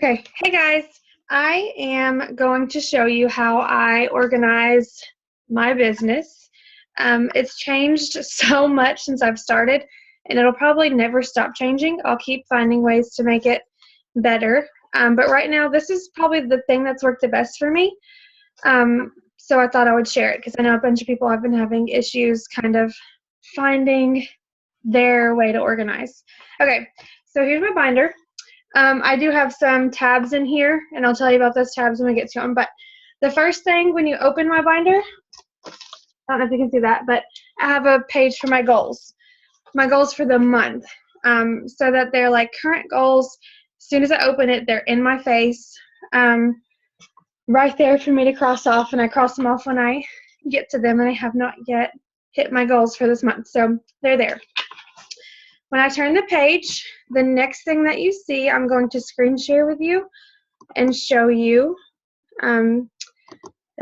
Okay, hey guys, I am going to show you how I organize my business. It's changed so much since I've started, and it'll probably never stop changing. I'll keep finding ways to make it better. But right now, this is probably the thing that's worked the best for me. So I thought I would share it because I know a bunch of people have been having issues kind of finding their way to organize. Okay, so here's my binder. I do have some tabs in here, and I'll tell you about those tabs when we get to them. But the first thing when you open my binder, I don't know if you can see that, but I have a page for my goals for the month, so that they're like current goals. As soon as I open it, they're in my face, right there for me to cross off, and I cross them off when I get to them, and I have not yet hit my goals for this month, so they're there. When I turn the page, the next thing that you see, I'm going to screen share with you and show you. It'll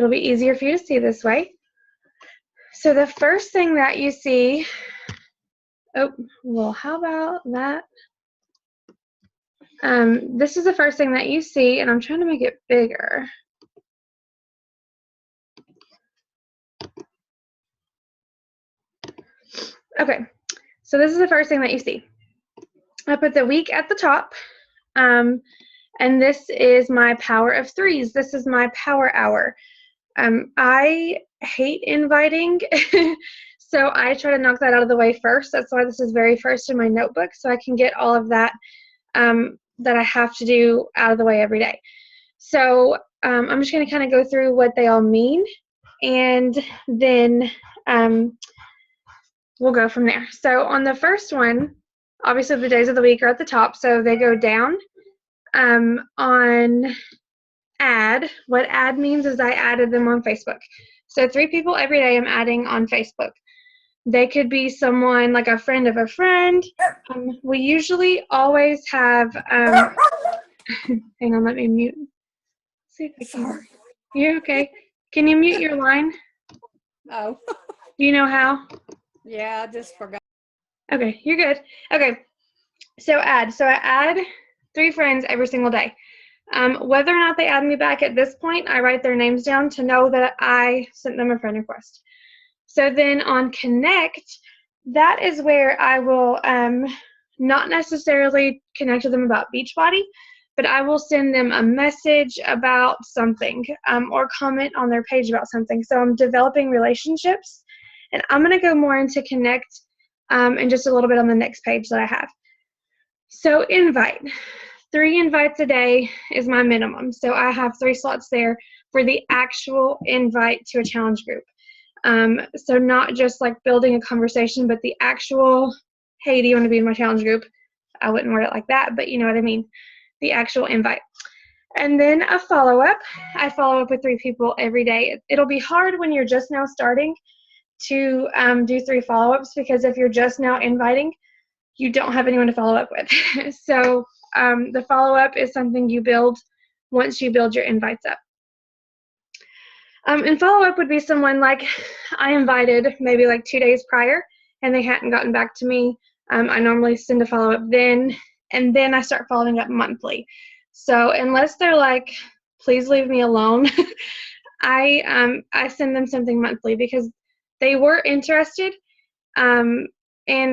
be easier for you to see this way. So the first thing that you see, how about that? This is the first thing that you see, and I'm trying to make it bigger. Okay, so this is the first thing that you see. I put the week at the top, and this is my power of threes. This is my power hour. I hate inviting, so I try to knock that out of the way first. That's why this is very first in my notebook, so I can get all of that that I have to do out of the way every day. So I'm just going to kind of go through what they all mean, and then we'll go from there. So on the first one, obviously the days of the week are at the top, so they go down. On add, what add means is I added them on Facebook. So 3 people every day I'm adding on Facebook. They could be someone like a friend of a friend. We usually always have, hang on, let me mute. See if I can. Sorry. You're okay. Can you mute your line? Oh. Do you know how? Yeah, I just forgot. Okay, you're good. Okay, so add. So I add 3 friends every single day. Whether or not they add me back at this point, I write their names down to know that I sent them a friend request. So then on connect, that is where I will not necessarily connect with them about Beachbody, but I will send them a message about something or comment on their page about something. So I'm developing relationships, and I'm going to go more into connect in just a little bit on the next page that I have. So invite. 3 invites a day is my minimum. So I have 3 slots there for the actual invite to a challenge group. So not just like building a conversation, but the actual, hey, do you want to be in my challenge group? I wouldn't word it like that, but you know what I mean. The actual invite. And then a follow-up. I follow up with 3 people every day. It'll be hard when you're just now starting to do 3 follow-ups, because if you're just now inviting, you don't have anyone to follow up with. So the follow-up is something you build once you build your invites up. And follow-up would be someone like I invited maybe like 2 days prior, and they hadn't gotten back to me. I normally send a follow-up then, and then I start following up monthly. So unless they're like, please leave me alone, I send them something monthly because they were interested, and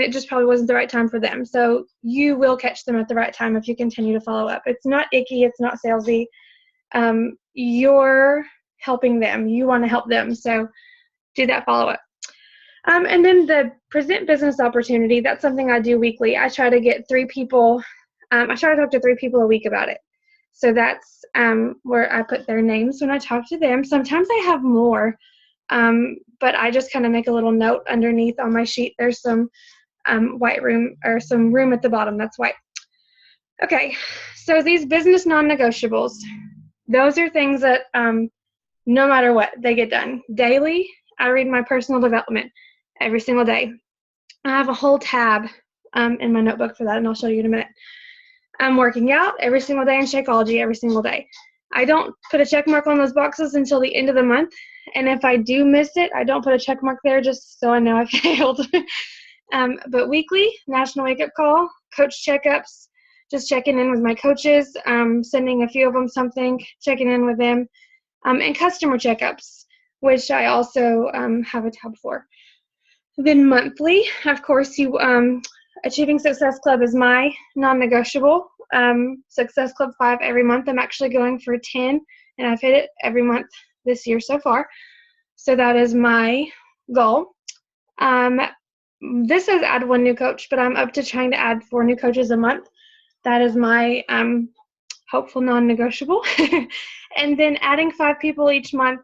it just probably wasn't the right time for them. So you will catch them at the right time if you continue to follow up. It's not icky. It's not salesy. You're helping them. You want to help them. So do that follow-up. And then the present business opportunity, that's something I do weekly. I try to get 3 people. I try to talk to 3 people a week about it. So that's where I put their names when I talk to them. Sometimes I have more. But I just kind of make a little note underneath on my sheet. There's some white room, or some room at the bottom that's white. Okay, so these business non-negotiables, those are things that no matter what, they get done. Daily, I read my personal development every single day. I have a whole tab in my notebook for that, and I'll show you in a minute. I'm working out every single day in Shakeology every single day. I don't put a check mark on those boxes until the end of the month, and if I do miss it, I don't put a check mark there just so I know I failed. But weekly, national wake-up call, coach checkups, just checking in with my coaches, sending a few of them something, checking in with them, and customer checkups, which I also have a tab for. Then monthly, of course, Achieving Success Club is my non-negotiable. Success Club 5 every month. I'm actually going for 10, and I've hit it every month this year so far. So that is my goal. This says add 1 new coach, but I'm up to trying to add 4 new coaches a month. That is my hopeful non-negotiable. And then adding 5 people each month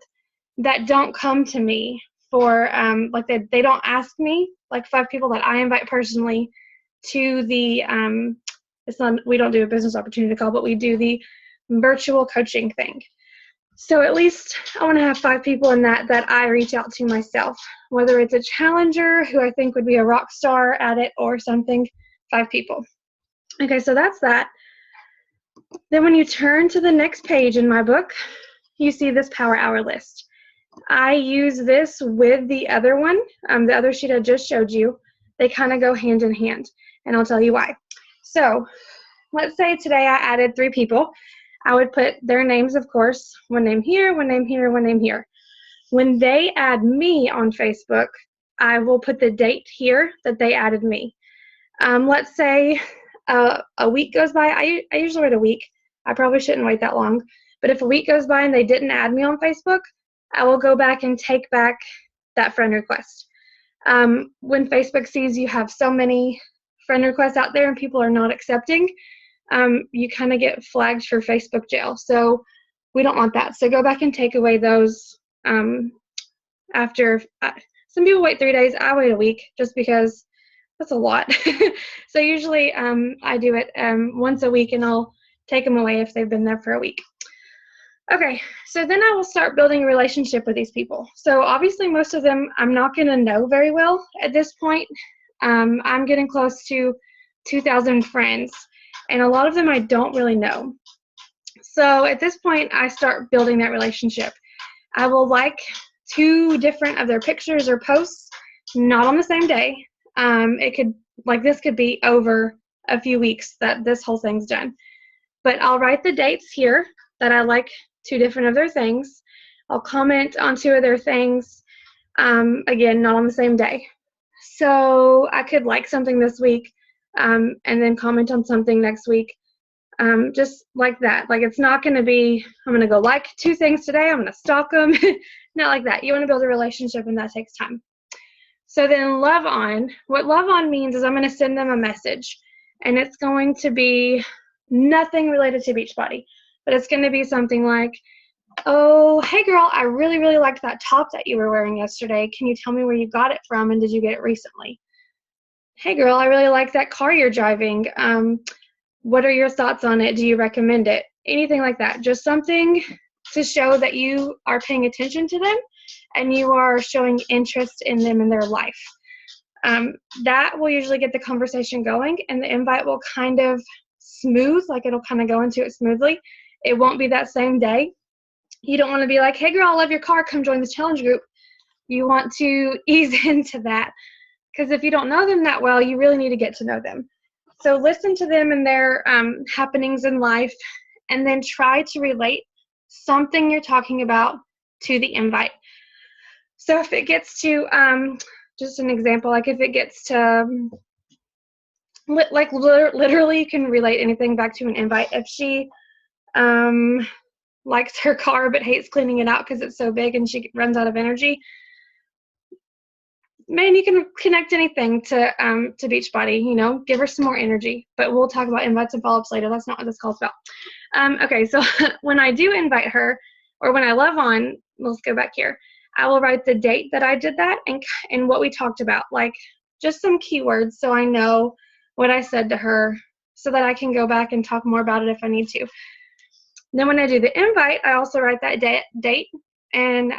that don't come to me for, like they don't ask me, like 5 people that I invite personally to the, we don't do a business opportunity call, but we do the virtual coaching thing. So at least I want to have 5 people in that I reach out to myself, whether it's a challenger who I think would be a rock star at it or something, 5 people. Okay, so that's that. Then when you turn to the next page in my book, you see this Power Hour list. I use this with the other one, the other sheet I just showed you. They kind of go hand in hand, and I'll tell you why. So let's say today I added 3 people. I would put their names, of course, 1 name here, 1 name here, 1 name here. When they add me on Facebook, I will put the date here that they added me. Let's say a week goes by. I usually wait a week. I probably shouldn't wait that long. But if a week goes by and they didn't add me on Facebook, I will go back and take back that friend request. When Facebook sees you have so many friend requests out there and people are not accepting, you kind of get flagged for Facebook jail. So we don't want that. So go back and take away those after. Some people wait 3 days. I wait a week just because that's a lot. So usually I do it once a week, and I'll take them away if they've been there for a week. Okay, so then I will start building a relationship with these people. So obviously most of them I'm not going to know very well at this point. I'm getting close to 2,000 friends, and a lot of them I don't really know. So at this point, I start building that relationship. I will like 2 different of their pictures or posts, not on the same day. This could be over a few weeks that this whole thing's done. But I'll write the dates here that I like 2 different of their things. I'll comment on 2 of their things, again, not on the same day. So I could like something this week and then comment on something next week, just like that. Like, it's not going to be, I'm going to go like 2 things today, I'm going to stalk them. Not like that. You want to build a relationship, and that takes time. So then love on. What love on means is I'm going to send them a message, and it's going to be nothing related to Beachbody, but it's going to be something like, oh, hey girl, I really, really liked that top that you were wearing yesterday. Can you tell me where you got it from, and did you get it recently? Hey girl, I really like that car you're driving. What are your thoughts on it? Do you recommend it? Anything like that. Just something to show that you are paying attention to them and you are showing interest in them and their life. That will usually get the conversation going, and the invite will kind of smooth, like it'll kind of go into it smoothly. It won't be that same day. You don't want to be like, hey girl, I love your car, come join this challenge group. You want to ease into that, because if you don't know them that well, you really need to get to know them. So listen to them and their happenings in life, and then try to relate something you're talking about to the invite. So if it gets to, just an example, like if it gets to, literally you can relate anything back to an invite. If she likes her car but hates cleaning it out because it's so big and she runs out of energy, man, you can connect anything to Beachbody, give her some more energy. But we'll talk about invites and follow-ups later. That's not what this call's about. Okay, so when I do invite her, or when I love on, let's go back here, I will write the date that I did that and what we talked about, like just some keywords so I know what I said to her so that I can go back and talk more about it if I need to. Then when I do the invite, I also write that date and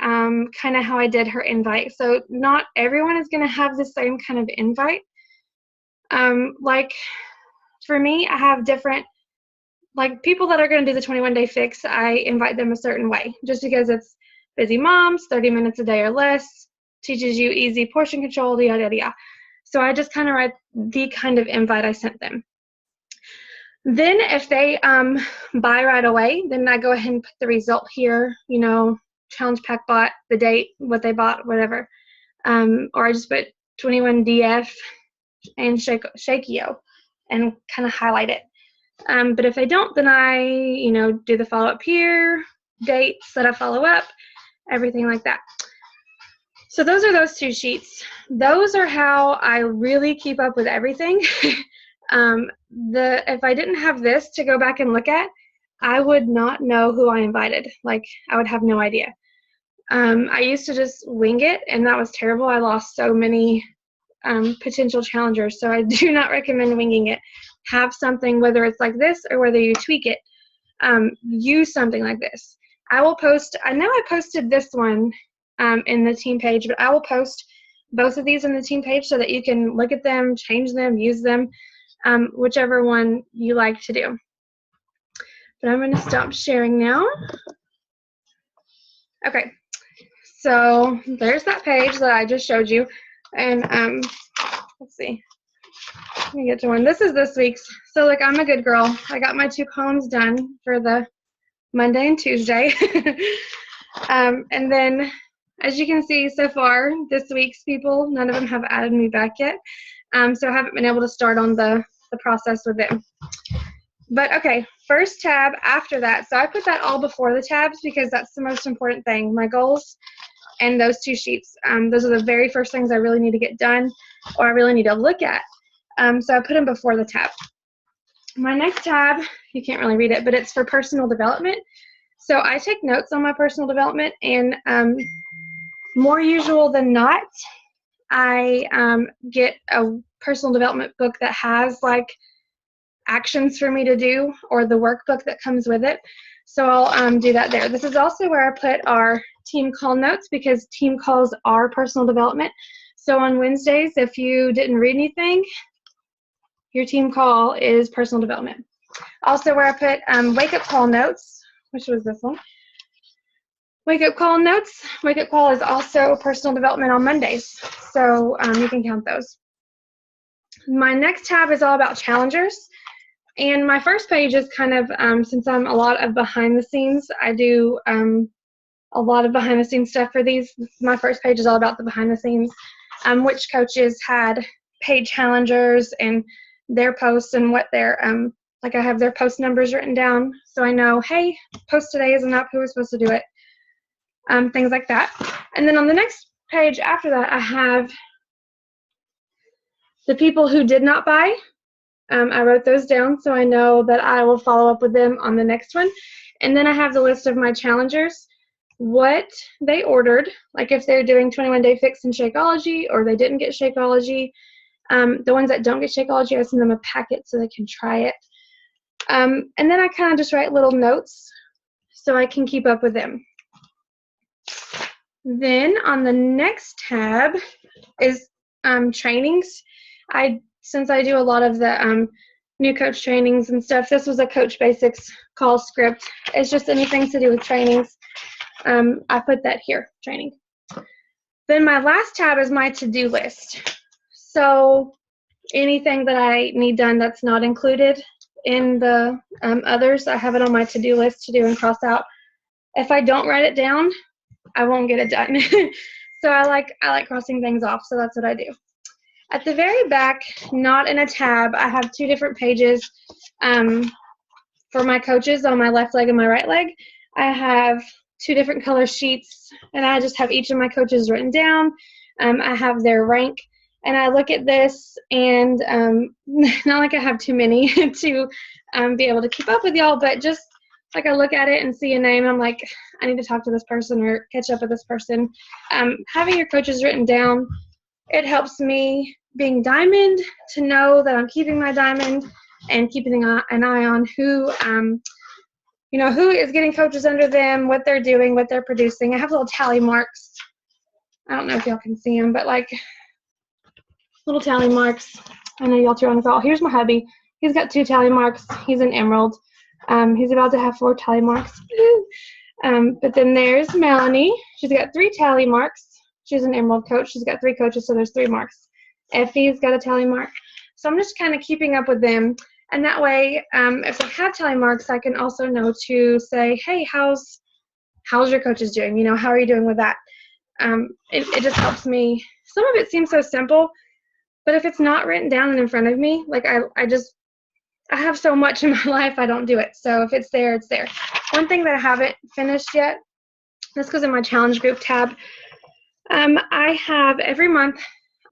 kind of how I did her invite. So not everyone is going to have the same kind of invite. Like for me, I have different, like people that are going to do the 21-day fix, I invite them a certain way just because it's busy moms, 30 minutes a day or less, teaches you easy portion control, yada, yada, yada. So I just kind of write the kind of invite I sent them. Then if they buy right away, then I go ahead and put the result here, challenge pack bought, the date, what they bought, whatever. Or I just put 21DF and Shakio and kind of highlight it. But if they don't, then I, do the follow-up here, dates that I follow up, everything like that. So those are those 2 sheets. Those are how I really keep up with everything. If I didn't have this to go back and look at, I would not know who I invited. Like, I would have no idea. I used to just wing it, and that was terrible. I lost so many potential challengers, so I do not recommend winging it. Have something, whether it's like this or whether you tweak it, use something like this. I know I posted this one in the team page, but I will post both of these in the team page so that you can look at them, change them, use them, whichever one you like to do. But I'm going to stop sharing now. Okay, so there's that page that I just showed you. And let's see. Let me get to one. This is this week's. So, like, I'm a good girl. I got my 2 columns done for the Monday and Tuesday. And then, as you can see so far, this week's people, none of them have added me back yet. So I haven't been able to start on the process with them. But okay, first tab after that. So I put that all before the tabs because that's the most important thing. My goals and those 2 sheets. Those are the very first things I really need to get done or I really need to look at. So I put them before the tab. My next tab, you can't really read it, but it's for personal development. So I take notes on my personal development, and more usual than not, I get a personal development book that has like actions for me to do or the workbook that comes with it. So I'll do that there. This is also where I put our team call notes because team calls are personal development. So on Wednesdays, if you didn't read anything, your team call is personal development. Also where I put wake-up call notes, which was this one. Wake-up call notes. Wake-up call is also personal development on Mondays. So you can count those. My next tab is all about challengers. And my first page is kind of, since I'm a lot of behind the scenes, I do a lot of behind the scenes stuff for these. My first page is all about the behind the scenes, which coaches had paid challengers and their posts and what their, like I have their post numbers written down. So I know, hey, post today isn't up, who was supposed to do it? Things like that. And then on the next page after that, I have the people who did not buy. I wrote those down so I know that I will follow up with them on the next one. And then I have the list of my challengers, what they ordered, like if they're doing 21-day fix in Shakeology or they didn't get Shakeology. The ones that don't get Shakeology, I send them a packet so they can try it. And then I kind of just write little notes so I can keep up with them. Then on the next tab is trainings. Since I do a lot of the new coach trainings and stuff, this was a Coach Basics call script. It's just anything to do with trainings. I put that here, training. Then my last tab is my to-do list. So anything that I need done that's not included in the others, I have it on my to-do list to do and cross out. If I don't write it down, I won't get it done. So I like crossing things off, so that's what I do. At the very back, not in a tab, I have 2 different pages for my coaches on my left leg and my right leg. I have 2 different color sheets, and I just have each of my coaches written down. I have their rank, and I look at this, and not like I have too many to be able to keep up with y'all, but just like I look at it and see a name, I'm like, I need to talk to this person or catch up with this person. Having your coaches written down, it helps me being diamond to know that I'm keeping my diamond and keeping an eye on who, who is getting coaches under them, what they're doing, what they're producing. I have little tally marks. I don't know if y'all can see them, but like little tally marks. I know y'all two are on the call. Here's my hubby. He's got 2 tally marks. He's an emerald. He's about to have 4 tally marks. But then there's Melanie. She's got 3 tally marks. She's an emerald coach. She's got 3 coaches, so there's 3 marks. Effie's got a tally mark. So I'm just kind of keeping up with them. And that way, if I have tally marks, I can also know to say, hey, how's your coaches doing? You know, how are you doing with that? It just helps me. Some of it seems so simple, but if it's not written down and in front of me, like I have so much in my life, I don't do it. So if it's there, it's there. One thing that I haven't finished yet, this goes in my challenge group tab. I have every month,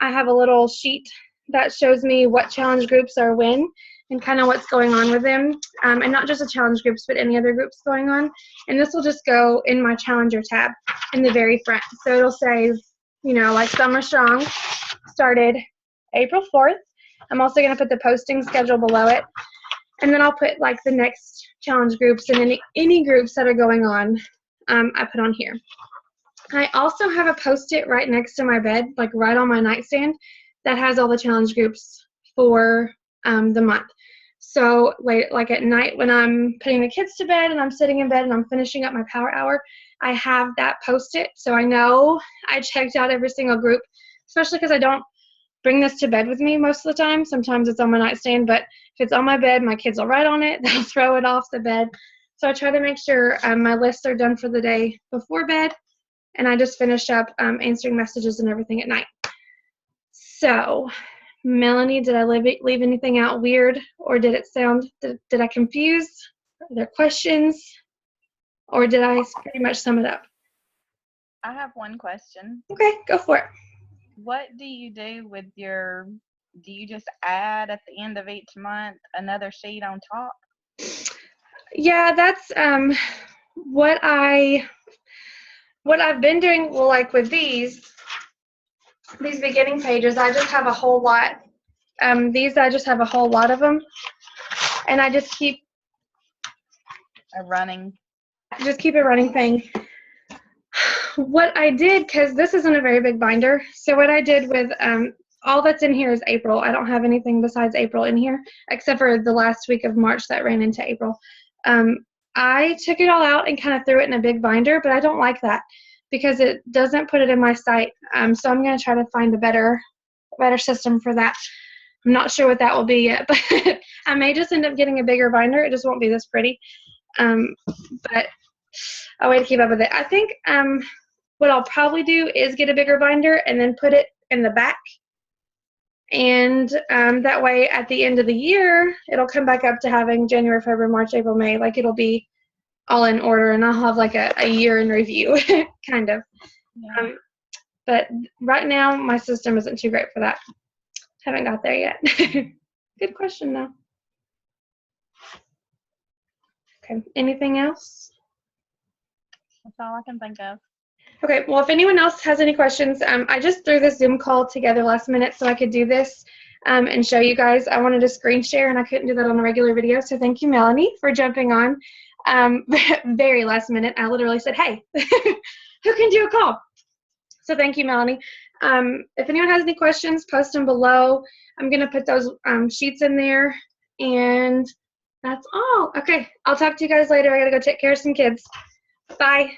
I have a little sheet that shows me what challenge groups are when and kind of what's going on with them. And not just the challenge groups, but any other groups going on. And this will just go in my challenger tab in the very front. So it'll say, you know, like Summer Strong started April 4th. I'm also going to put the posting schedule below it. And then I'll put like the next challenge groups and any groups that are going on, I put on here. I also have a Post-it right next to my bed, like right on my nightstand, that has all the challenge groups for the month. So like at night when I'm putting the kids to bed and I'm sitting in bed and I'm finishing up my power hour, I have that Post-it so I know I checked out every single group, especially because I don't bring this to bed with me most of the time. Sometimes it's on my nightstand, but if it's on my bed, my kids will write on it. They'll throw it off the bed. So I try to make sure my lists are done for the day before bed, and I just finish up answering messages and everything at night. So, Melanie, did I leave anything out weird, or did it sound, did I confuse? Are there questions, or did I pretty much sum it up? I have one question. Okay, go for it. What do you do with do you just add at the end of each month another sheet on top? Yeah, that's what I've been doing. Well, like with these beginning pages, I just have a whole lot. These I just have a whole lot of them, and I just keep A running. a running thing. What I did, because this isn't a very big binder, so what I did with all that's in here is April. I don't have anything besides April in here, except for the last week of March that ran into April. I took it all out and kind of threw it in a big binder, but I don't like that because it doesn't put it in my site. So I'm going to try to find a better system for that. I'm not sure what that will be yet, but I may just end up getting a bigger binder. It just won't be this pretty. But I'll wait to keep up with it. I think what I'll probably do is get a bigger binder and then put it in the back. And that way at the end of the year, it'll come back up to having January, February, March, April, May. Like it'll be all in order and I'll have like a year in review, kind of. Yeah. But right now, my system isn't too great for that. Haven't got there yet. Good question, though. Okay, anything else? That's all I can think of. Okay, well, if anyone else has any questions, I just threw this Zoom call together last minute so I could do this and show you guys. I wanted to screen share, and I couldn't do that on a regular video, so thank you, Melanie, for jumping on. Very last minute. I literally said, hey, who can do a call? So thank you, Melanie. If anyone has any questions, post them below. I'm going to put those sheets in there, and that's all. Okay, I'll talk to you guys later. I got to go take care of some kids. Bye.